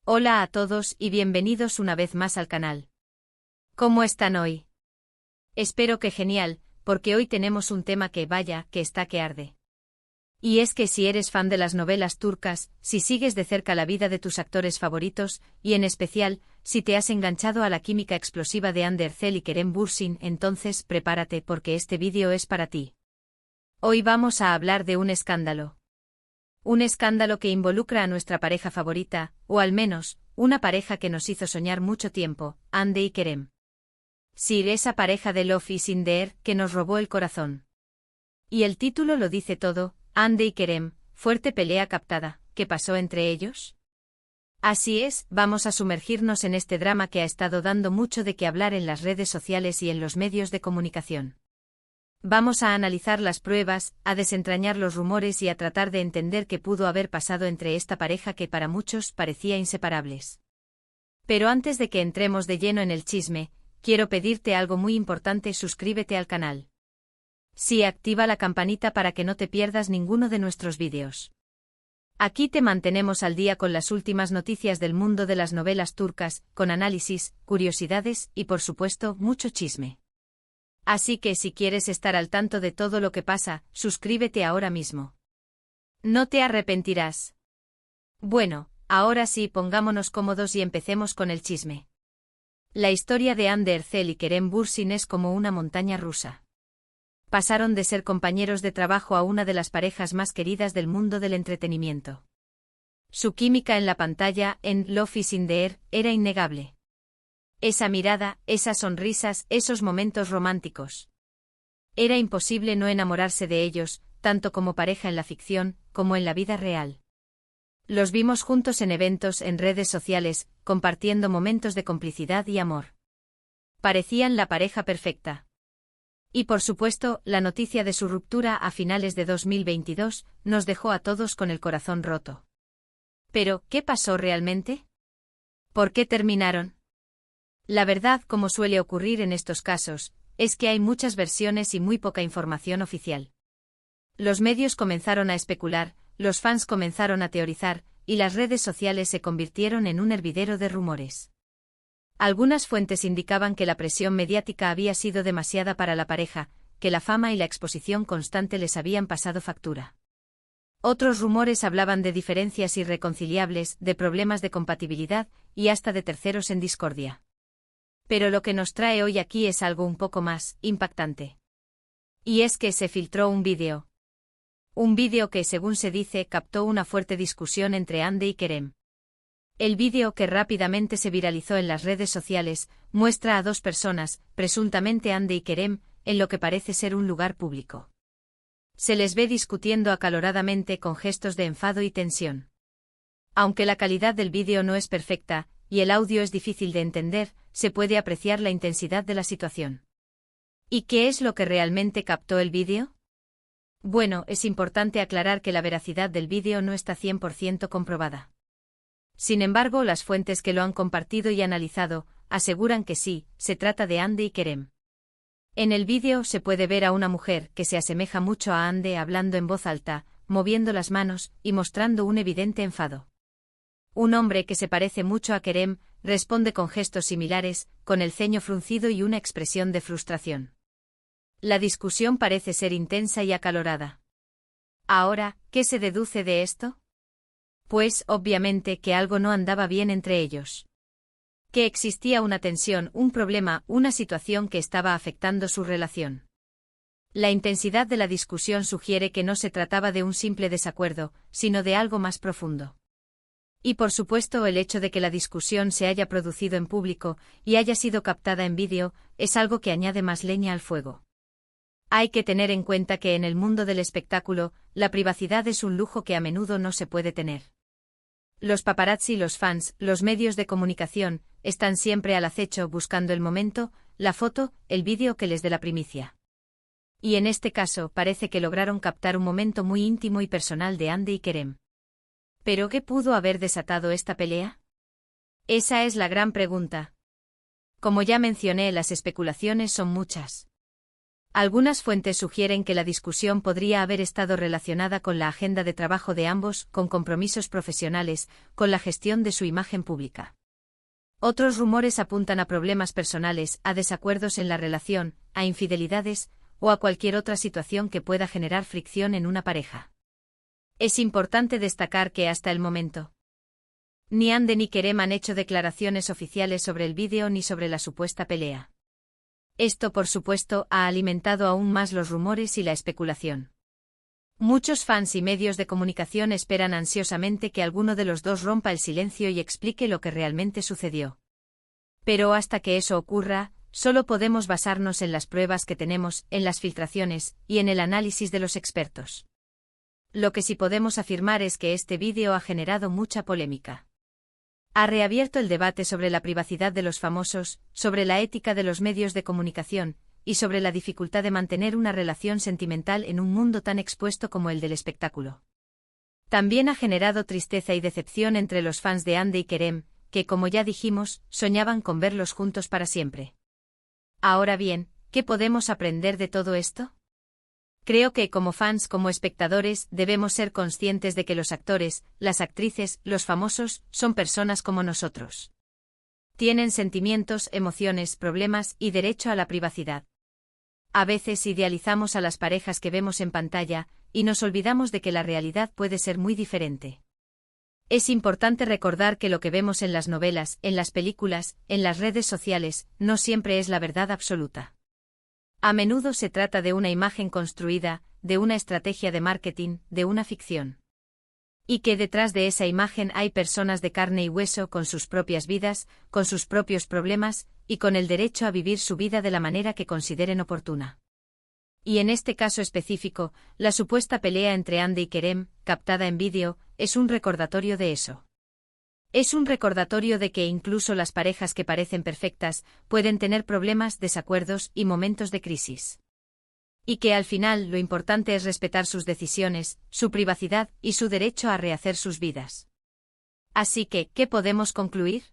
Hola a todos y bienvenidos una vez más al canal. ¿Cómo están hoy? Espero que genial, porque hoy tenemos un tema que vaya, que está que arde. Y es que si eres fan de las novelas turcas, si sigues de cerca la vida de tus actores favoritos, y en especial, si te has enganchado a la química explosiva de Hande Erçel y Kerem Bürsin, entonces prepárate porque este vídeo es para ti. Hoy vamos a hablar de un escándalo. Un escándalo que involucra a nuestra pareja favorita, o al menos, una pareja que nos hizo soñar mucho tiempo, Hande y Kerem. Sí, esa pareja de Love is in the air que nos robó el corazón. Y el título lo dice todo, Hande y Kerem, fuerte pelea captada, ¿qué pasó entre ellos? Así es, vamos a sumergirnos en este drama que ha estado dando mucho de qué hablar en las redes sociales y en los medios de comunicación. Vamos a analizar las pruebas, a desentrañar los rumores y a tratar de entender qué pudo haber pasado entre esta pareja que para muchos parecía inseparables. Pero antes de que entremos de lleno en el chisme, quiero pedirte algo muy importante: suscríbete al canal. Sí, activa la campanita para que no te pierdas ninguno de nuestros vídeos. Aquí te mantenemos al día con las últimas noticias del mundo de las novelas turcas, con análisis, curiosidades y por supuesto mucho chisme. Así que si quieres estar al tanto de todo lo que pasa, suscríbete ahora mismo. No te arrepentirás. Bueno, ahora sí, pongámonos cómodos y empecemos con el chisme. La historia de Hande Erçel y Kerem Bürsin es como una montaña rusa. Pasaron de ser compañeros de trabajo a una de las parejas más queridas del mundo del entretenimiento. Su química en la pantalla, en Love is in the air, era innegable. Esa mirada, esas sonrisas, esos momentos románticos. Era imposible no enamorarse de ellos, tanto como pareja en la ficción, como en la vida real. Los vimos juntos en eventos, en redes sociales, compartiendo momentos de complicidad y amor. Parecían la pareja perfecta. Y por supuesto, la noticia de su ruptura a finales de 2022 nos dejó a todos con el corazón roto. Pero, ¿qué pasó realmente? ¿Por qué terminaron? La verdad, como suele ocurrir en estos casos, es que hay muchas versiones y muy poca información oficial. Los medios comenzaron a especular, los fans comenzaron a teorizar, y las redes sociales se convirtieron en un hervidero de rumores. Algunas fuentes indicaban que la presión mediática había sido demasiada para la pareja, que la fama y la exposición constante les habían pasado factura. Otros rumores hablaban de diferencias irreconciliables, de problemas de compatibilidad, y hasta de terceros en discordia. Pero lo que nos trae hoy aquí es algo un poco más impactante. Y es que se filtró un vídeo. Un vídeo que, según se dice, captó una fuerte discusión entre Hande y Kerem. El vídeo, que rápidamente se viralizó en las redes sociales, muestra a dos personas, presuntamente Hande y Kerem, en lo que parece ser un lugar público. Se les ve discutiendo acaloradamente con gestos de enfado y tensión. Aunque la calidad del vídeo no es perfecta, y el audio es difícil de entender, se puede apreciar la intensidad de la situación. ¿Y qué es lo que realmente captó el vídeo? Bueno, es importante aclarar que la veracidad del vídeo no está 100% comprobada. Sin embargo, las fuentes que lo han compartido y analizado, aseguran que sí, se trata de Hande y Kerem. En el vídeo se puede ver a una mujer que se asemeja mucho a Hande hablando en voz alta, moviendo las manos, y mostrando un evidente enfado. Un hombre que se parece mucho a Kerem, responde con gestos similares, con el ceño fruncido y una expresión de frustración. La discusión parece ser intensa y acalorada. Ahora, ¿qué se deduce de esto? Pues, obviamente, que algo no andaba bien entre ellos. Que existía una tensión, un problema, una situación que estaba afectando su relación. La intensidad de la discusión sugiere que no se trataba de un simple desacuerdo, sino de algo más profundo. Y por supuesto, el hecho de que la discusión se haya producido en público y haya sido captada en vídeo es algo que añade más leña al fuego. Hay que tener en cuenta que en el mundo del espectáculo, la privacidad es un lujo que a menudo no se puede tener. Los paparazzi, los fans, los medios de comunicación, están siempre al acecho buscando el momento, la foto, el vídeo que les dé la primicia. Y en este caso parece que lograron captar un momento muy íntimo y personal de Hande y Kerem. ¿Pero qué pudo haber desatado esta pelea? Esa es la gran pregunta. Como ya mencioné, las especulaciones son muchas. Algunas fuentes sugieren que la discusión podría haber estado relacionada con la agenda de trabajo de ambos, con compromisos profesionales, con la gestión de su imagen pública. Otros rumores apuntan a problemas personales, a desacuerdos en la relación, a infidelidades, o a cualquier otra situación que pueda generar fricción en una pareja. Es importante destacar que hasta el momento, ni Hande ni Kerem han hecho declaraciones oficiales sobre el vídeo ni sobre la supuesta pelea. Esto, por supuesto, ha alimentado aún más los rumores y la especulación. Muchos fans y medios de comunicación esperan ansiosamente que alguno de los dos rompa el silencio y explique lo que realmente sucedió. Pero hasta que eso ocurra, solo podemos basarnos en las pruebas que tenemos, en las filtraciones, y en el análisis de los expertos. Lo que sí podemos afirmar es que este vídeo ha generado mucha polémica. Ha reabierto el debate sobre la privacidad de los famosos, sobre la ética de los medios de comunicación, y sobre la dificultad de mantener una relación sentimental en un mundo tan expuesto como el del espectáculo. También ha generado tristeza y decepción entre los fans de Hande y Kerem, que, como ya dijimos, soñaban con verlos juntos para siempre. Ahora bien, ¿qué podemos aprender de todo esto? Creo que como fans, como espectadores, debemos ser conscientes de que los actores, las actrices, los famosos, son personas como nosotros. Tienen sentimientos, emociones, problemas y derecho a la privacidad. A veces idealizamos a las parejas que vemos en pantalla, y nos olvidamos de que la realidad puede ser muy diferente. Es importante recordar que lo que vemos en las novelas, en las películas, en las redes sociales, no siempre es la verdad absoluta. A menudo se trata de una imagen construida, de una estrategia de marketing, de una ficción. Y que detrás de esa imagen hay personas de carne y hueso con sus propias vidas, con sus propios problemas, y con el derecho a vivir su vida de la manera que consideren oportuna. Y en este caso específico, la supuesta pelea entre Hande y Kerem, captada en vídeo, es un recordatorio de eso. Es un recordatorio de que incluso las parejas que parecen perfectas pueden tener problemas, desacuerdos y momentos de crisis. Y que al final lo importante es respetar sus decisiones, su privacidad y su derecho a rehacer sus vidas. Así que, ¿qué podemos concluir?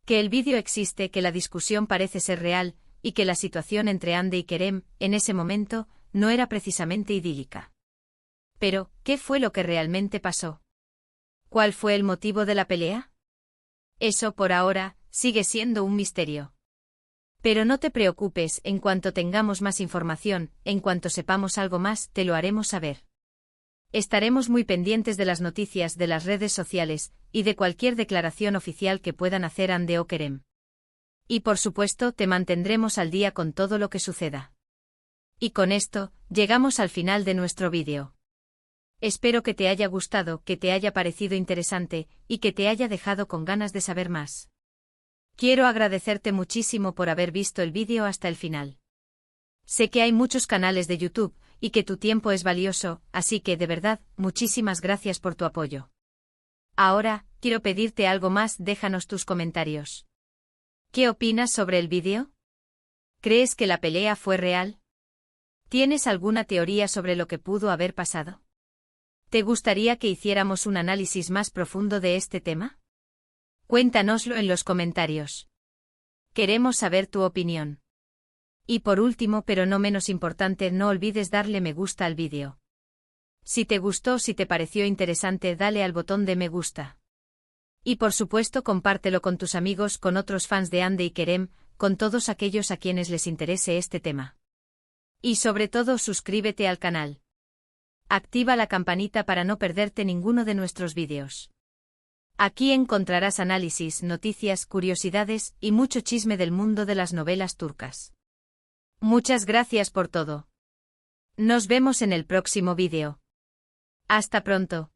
Que el vídeo existe, que la discusión parece ser real, y que la situación entre Hande y Kerem, en ese momento, no era precisamente idílica. Pero, ¿qué fue lo que realmente pasó? ¿Cuál fue el motivo de la pelea? Eso, por ahora, sigue siendo un misterio. Pero no te preocupes, en cuanto tengamos más información, en cuanto sepamos algo más, te lo haremos saber. Estaremos muy pendientes de las noticias de las redes sociales, y de cualquier declaración oficial que puedan hacer Hande o Kerem. Y por supuesto, te mantendremos al día con todo lo que suceda. Y con esto, llegamos al final de nuestro vídeo. Espero que te haya gustado, que te haya parecido interesante, y que te haya dejado con ganas de saber más. Quiero agradecerte muchísimo por haber visto el vídeo hasta el final. Sé que hay muchos canales de YouTube, y que tu tiempo es valioso, así que de verdad, muchísimas gracias por tu apoyo. Ahora, quiero pedirte algo más, déjanos tus comentarios. ¿Qué opinas sobre el vídeo? ¿Crees que la pelea fue real? ¿Tienes alguna teoría sobre lo que pudo haber pasado? ¿Te gustaría que hiciéramos un análisis más profundo de este tema? Cuéntanoslo en los comentarios. Queremos saber tu opinión. Y por último, pero no menos importante, no olvides darle me gusta al vídeo. Si te gustó, si te pareció interesante, dale al botón de me gusta. Y por supuesto, compártelo con tus amigos, con otros fans de Hande y Kerem, con todos aquellos a quienes les interese este tema. Y sobre todo, suscríbete al canal. Activa la campanita para no perderte ninguno de nuestros vídeos. Aquí encontrarás análisis, noticias, curiosidades y mucho chisme del mundo de las novelas turcas. Muchas gracias por todo. Nos vemos en el próximo vídeo. Hasta pronto.